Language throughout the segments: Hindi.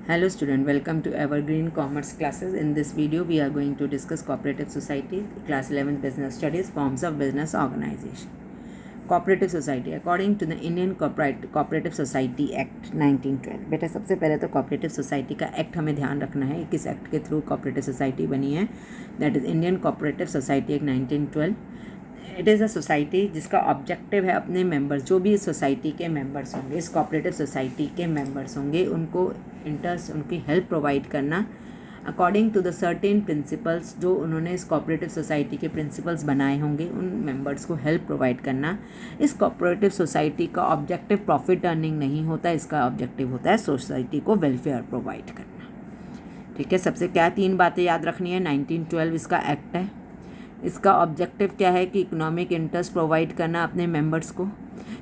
Hello student, welcome to Evergreen Commerce classes. In this video we are going to discuss cooperative society, class 11 business studies, forms of business organization. Cooperative society according to the Indian Cooperative Society Act 1912. बेटा सबसे पहले तो cooperative society का एक्ट हमें ध्यान रखना है, किस एक्ट के थ्रू cooperative society बनी है. That is Indian Cooperative Society Act 1912. It is a society जिसका ऑब्जेक्टिव है अपने मेंबर्स, जो भी इस सोसाइटी के मेंबर्स होंगे, इस कोऑपरेटिव सोसाइटी के मेंबर्स होंगे, उनको इंटरेस्ट, उनकी हेल्प प्रोवाइड करना according to the certain principles, जो उन्होंने इस कोऑपरेटिव सोसाइटी के प्रिंसिपल्स बनाए होंगे, उन मेंबर्स को हेल्प प्रोवाइड करना. इस कोऑपरेटिव सोसाइटी का ऑब्जेक्टिव प्रॉफिट अर्निंग नहीं होता, इसका ऑब्जेक्टिव होता है सोसाइटी को वेलफेयर प्रोवाइड करना. ठीक है, सबसे क्या 3 बातें याद रखनी है. 1912 इसका एक्ट है. इसका ऑब्जेक्टिव क्या है कि इकोनॉमिक इंटरेस्ट प्रोवाइड करना अपने मेंबर्स को.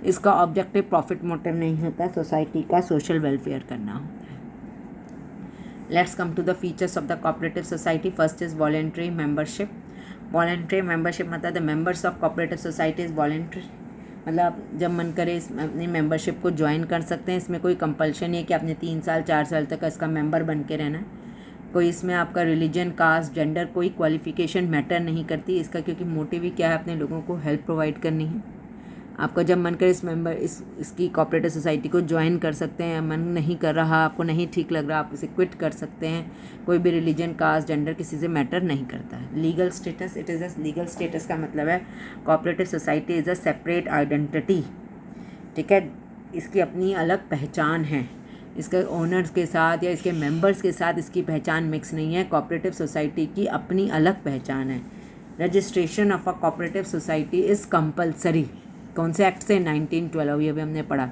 इसका ऑब्जेक्टिव प्रॉफिट मोटिव नहीं होता, सोसाइटी का सोशल वेलफेयर करना होता है. Let's come to the features of the cooperative society. First is voluntary membership. Voluntary membership मतलब the members of cooperative society is voluntary, मतलब आप जब मन करे इस अपनी मेंबरशिप को ज्वाइन कर सकते हैं. इसमें कोई कंपल्शन नहीं है कि आपने 3 साल 4 साल तक इसका मेंबर बन के रहना है. कोई इसमें आपका रिलीजन, कास्ट, जेंडर, कोई क्वालिफिकेशन मैटर नहीं करती इसका, क्योंकि मोटिव ही क्या है, अपने लोगों को हेल्प प्रोवाइड करनी है. आपका जब मन करे इसकी कोऑपरेटिव सोसाइटी को ज्वाइन कर सकते हैं. मन नहीं कर रहा, आपको नहीं ठीक लग रहा, आप इसे क्विट कर सकते हैं. कोई भी रिलीजन, कास्ट, जेंडर किसी से मैटर नहीं करता है. Legal status. It is a legal status का मतलब है cooperative society is a separate identity. ठीक है, इसकी अपनी अलग पहचान है. इसके ओनर्स के साथ या इसके मेंबर्स के साथ इसकी पहचान मिक्स नहीं है. कोऑपरेटिव सोसाइटी की अपनी अलग पहचान है. Registration of a cooperative society is compulsory. कौन से एक्ट से? 1912. ये भी हमने पढ़ा.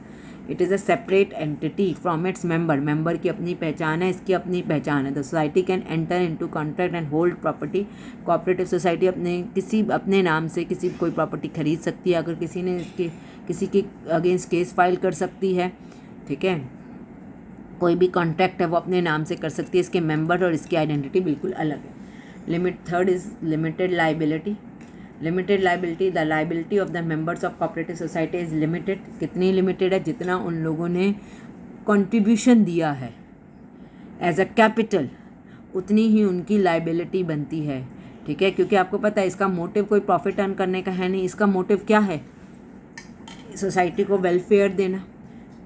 It is a separate entity from its member. Member की अपनी पहचान है, इसकी अपनी पहचान है. The society can enter into contract and hold property. Cooperative society अपने नाम से कोई प्रॉपर्टी खरीद सकती है. अगर किसी के अगेंस्ट केस फाइल कर सकती है. ठीक है, कोई भी कॉन्ट्रैक्ट है वो अपने नाम से कर सकती है. इसके मेंबर और इसकी आइडेंटिटी बिल्कुल अलग है. Third is limited liability. Limited liability. The liability of the members of cooperative society is limited. कितनी लिमिटेड है? जितना उन लोगों ने कंट्रीब्यूशन दिया है एज अ कैपिटल, उतनी ही उनकी लाइबिलिटी बनती है. ठीक है, क्योंकि आपको पता है इसका मोटिव कोई प्रॉफिट अर्न करने का है नहीं. इसका मोटिव क्या है? सोसाइटी को वेलफेयर देना.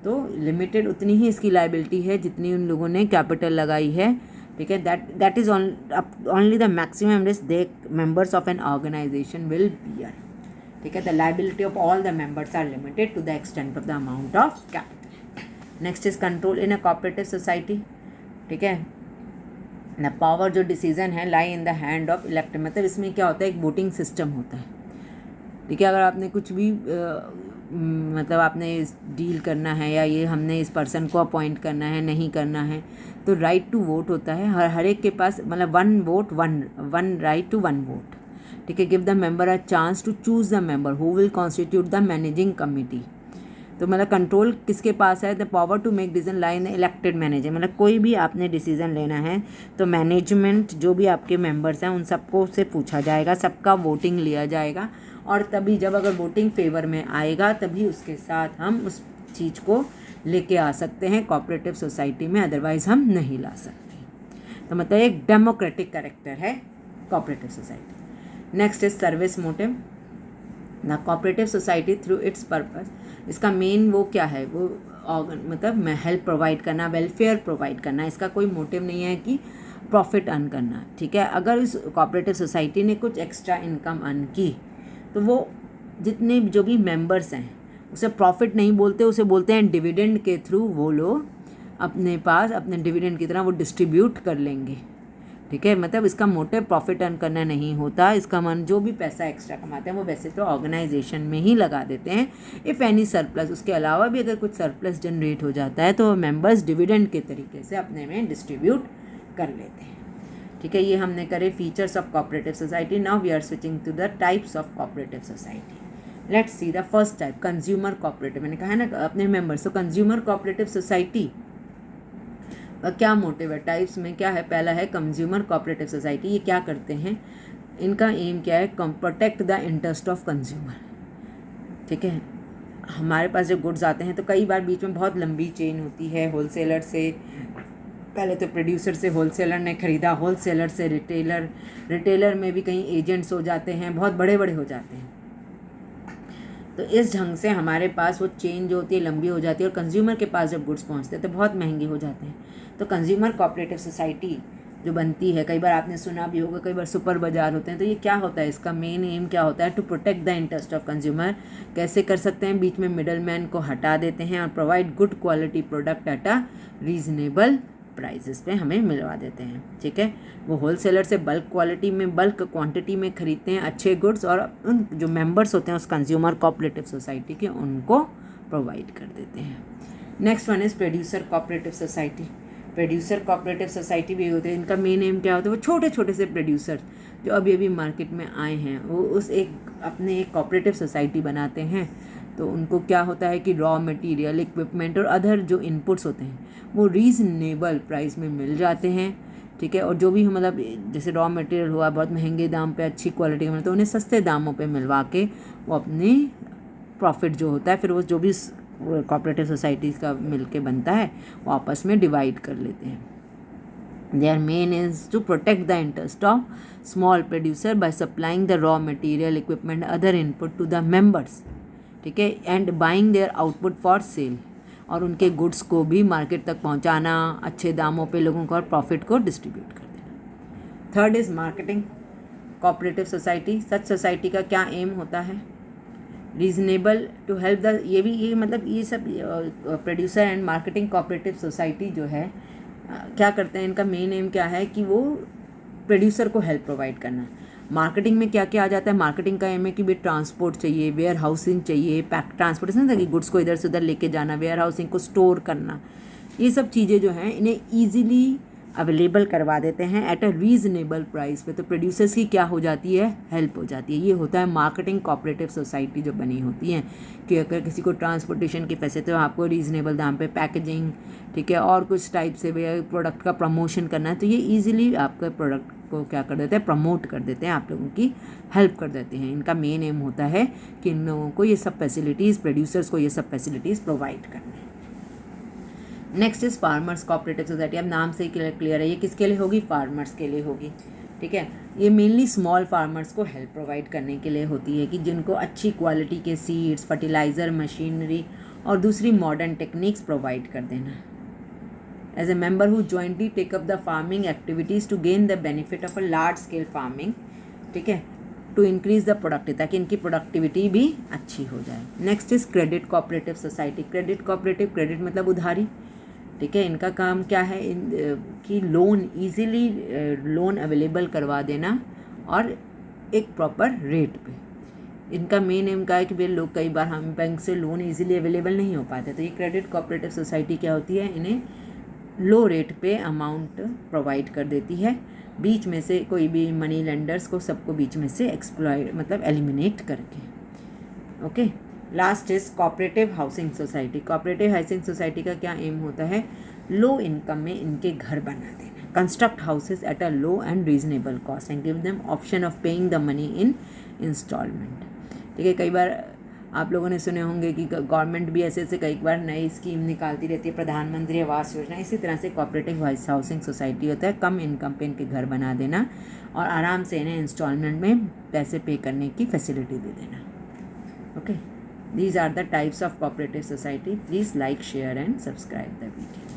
तो लिमिटेड उतनी ही इसकी लाइबिलिटी है जितनी उन लोगों ने कैपिटल लगाई है. ठीक है, that is only the maximum risk the members of an organisation will bear. ठीक है, the liability of all the members are limited to the extent of the amount of capital. Next is control in a cooperative society. ठीक है, न पावर, जो डिसीजन है, lie in the hand of elected. मतलब इसमें क्या होता है, एक वोटिंग सिस्टम होता है. ठीक है, अगर आपने कुछ भी मतलब आपने डील करना है या ये हमने इस पर्सन को अपॉइंट करना है, नहीं करना है, तो राइट टू वोट होता है हर एक के पास. मतलब one right to one vote. ठीक है, give the member a chance to choose the member who will constitute the managing committee. तो मतलब कंट्रोल किसके पास है? The power to make decision lie in elected manager. मतलब कोई भी आपने डिसीजन लेना है तो मैनेजमेंट, जो भी आपके मेंबर्स हैं, उन सबको से पूछा जाएगा, सबका वोटिंग लिया जाएगा. और तभी जब अगर वोटिंग फेवर में आएगा तभी उसके साथ हम उस चीज़ को लेके आ सकते हैं कोऑपरेटिव सोसाइटी में, अदरवाइज़ हम नहीं ला सकते. तो मतलब एक डेमोक्रेटिक कैरेक्टर है cooperative society. Next is service motive. The cooperative society through it's purpose. इसका मेन वो क्या है? वो मतलब हेल्प प्रोवाइड करना, वेलफेयर प्रोवाइड करना. इसका कोई मोटिव नहीं है कि प्रॉफिट अर्न करना. ठीक है, अगर इस कोऑपरेटिव सोसाइटी ने कुछ एक्स्ट्रा इनकम अर्न की तो वो जितने जो भी मेंबर्स हैं उसे प्रॉफिट नहीं बोलते, उसे बोलते हैं डिविडेंड के थ्रू. वो लोग अपने पास अपने डिविडेंड की तरह वो डिस्ट्रीब्यूट कर लेंगे. ठीक है, मतलब इसका मोटिव प्रॉफिट अर्न करना नहीं होता. इसका मन जो भी पैसा एक्स्ट्रा कमाते हैं वो वैसे तो ऑर्गेनाइजेशन में ही लगा देते हैं. इफ़ एनी सरप्लस, उसके अलावा भी अगर कुछ सरप्लस जनरेट हो जाता है तो मेंबर्स डिविडेंड के तरीके से अपने में डिस्ट्रीब्यूट कर लेते हैं. ठीक है, ये हमने करे features of cooperative society. Now we are switching to the types of cooperative society. Let's see the first type, consumer cooperative. मैंने कहा है ना अपने मेंबर्स. तो कंज्यूमर कोऑपरेटिव सोसाइटी का क्या मोटिव है? टाइप्स में क्या है? पहला है कंज्यूमर कोऑपरेटिव सोसाइटी. ये क्या करते हैं? इनका एम क्या है? Protect the interest of consumer. ठीक है, हमारे पास जब गुड्स आते हैं तो कई बार बीच में बहुत लंबी चेन होती है होलसेलर से पहले तो प्रोड्यूसर से होलसेलर ने ख़रीदा, होलसेलर से रिटेलर, रिटेलर में भी कहीं एजेंट्स हो जाते हैं, बहुत बड़े बड़े हो जाते हैं। तो इस ढंग से हमारे पास वो चेन जो होती है लंबी हो जाती है, और कंज्यूमर के पास जब गुड्स पहुंचते हैं तो बहुत महंगे हो जाते हैं। तो कंज्यूमर कोऑपरेटिव सोसाइटी जो बनती है, कई बार आपने सुना भी होगा, कई बार सुपर बाजार होते हैं। तो ये क्या होता है, इसका मेन एम क्या होता है, to protect the interest of consumer. कैसे कर सकते हैं, बीच में मिडल मैन को हटा देते हैं और provide good quality product at a reasonable prices पे हमें मिलवा देते हैं। ठीक है, वो होलसेलर से बल्क क्वालिटी में, बल्क क्वांटिटी में खरीदते हैं अच्छे गुड्स, और उन जो मेंबर्स होते हैं उस कंज्यूमर कोऑपरेटिव सोसाइटी के, उनको प्रोवाइड कर देते हैं। Next one is producer cooperative society. Producer cooperative society भी होते हैं, इनका मेन एम क्या होता है, वो छोटे छोटे से प्रोड्यूसर जो अभी अभी मार्केट में आए हैं, वो उस अपने एक कोऑपरेटिव सोसाइटी बनाते हैं। तो उनको क्या होता है कि रॉ मटेरियल, इक्विपमेंट और अदर जो इनपुट्स होते हैं वो रीज़नेबल प्राइस में मिल जाते हैं। ठीक है, और जो भी मतलब जैसे रॉ मटेरियल हुआ बहुत महंगे दाम पे अच्छी क्वालिटी में, तो उन्हें सस्ते दामों पे मिलवा के वो अपनी प्रॉफिट जो होता है फिर वो जो भी कोऑपरेटिव सोसाइटीज़ का मिल के बनता है वो आपस में डिवाइड कर लेते हैं। Their main is to protect the interest of small producer by supplying the raw material, equipment, other input to the members. ठीक है, and buying their output for sale, और उनके गुड्स को भी मार्केट तक पहुंचाना अच्छे दामों पे लोगों को, और प्रॉफिट को डिस्ट्रीब्यूट कर देना। Third is marketing cooperative society. Such society का क्या एम होता है, रीजनेबल टू हेल्प द, ये मतलब ये सब producer and marketing cooperative society जो है क्या करते हैं, इनका मेन एम क्या है कि वो प्रोड्यूसर को हेल्प प्रोवाइड करना। मार्केटिंग में क्या क्या आ जाता है, मार्केटिंग का एम है कि भी ट्रांसपोर्ट चाहिए, वेयर हाउसिंग चाहिए, पैक ट्रांसपोर्टेशन था कि गुड्स को इधर से उधर लेके जाना, वेयर हाउसिंग को स्टोर करना, ये सब चीज़ें जो हैं इन्हें ईजिली अवेलेबल करवा देते हैं एट अ रीज़नेबल प्राइस पे। तो प्रोड्यूसर्स की क्या हो जाती है, हेल्प हो जाती है। ये होता है मार्केटिंग कोऑपरेटिव सोसाइटी जो बनी होती हैं, कि अगर किसी को ट्रांसपोर्टेशन की फैसिलिटी तो आपको रीज़नेबल दाम पे पैकेजिंग, ठीक है, और कुछ टाइप से प्रोडक्ट का प्रमोशन करना है, तो ये ईजिली आपके प्रोडक्ट को क्या कर देते हैं, प्रमोट कर देते हैं, आप लोगों की हेल्प कर देते हैं। इनका मेन एम होता है कि इन लोगों को ये सब फैसिलिटीज़, प्रोड्यूसर्स को ये सब फैसिलिटीज़ प्रोवाइड करना है। Next is farmers cooperative society. अब नाम से ही क्लियर है ये किसके लिए होगी, फार्मर्स के लिए होगी। ठीक है, ये मेनली स्मॉल फार्मर्स को हेल्प प्रोवाइड करने के लिए होती है, कि जिनको अच्छी क्वालिटी के सीड्स, फर्टिलाइज़र, मशीनरी और दूसरी मॉडर्न टेक्निक्स प्रोवाइड कर देना। As a member who jointly take up the farming activities to gain the benefit of a large scale farming, ठीक है, टू इंक्रीज द प्रोडक्टिविटी, ताकि इनकी प्रोडक्टिविटी भी अच्छी हो जाए। Next is credit cooperative society. Credit cooperative, credit मतलब उधारी। ठीक है, इनका काम क्या है, कि लोन ईजिली लोन अवेलेबल करवा देना, और एक प्रॉपर रेट पे। इनका मेन एम का है कि भाई लोग कई बार हम बैंक से लोन ईजिली अवेलेबल नहीं हो पाते, तो ये क्रेडिट कोऑपरेटिव सोसाइटी क्या होती है, इन्हें लो रेट पे अमाउंट प्रोवाइड कर देती है। बीच में से कोई भी मनी लेंडर्स को, सबको बीच में से एक्सप्लॉइट मतलब एलिमिनेट करके। Okay, last is cooperative housing society. Cooperative housing society का क्या एम होता है, लो इनकम में इनके घर बना देना, construct houses at a low and reasonable cost and give them option of paying the money in instalment. ठीक है, कई बार आप लोगों ने सुने होंगे कि गवर्नमेंट भी ऐसे ऐसे कई बार नई स्कीम निकालती रहती है, प्रधानमंत्री आवास योजना। इसी तरह से कोऑपरेटिव हाउसिंग सोसाइटी होता है, कम इनकम पे इनके घर बना देना और आराम से इन्हें इंस्टॉलमेंट में पैसे पे करने की फैसिलिटी दे देना। Okay, these are the types of cooperative society. Please like, share and subscribe the video.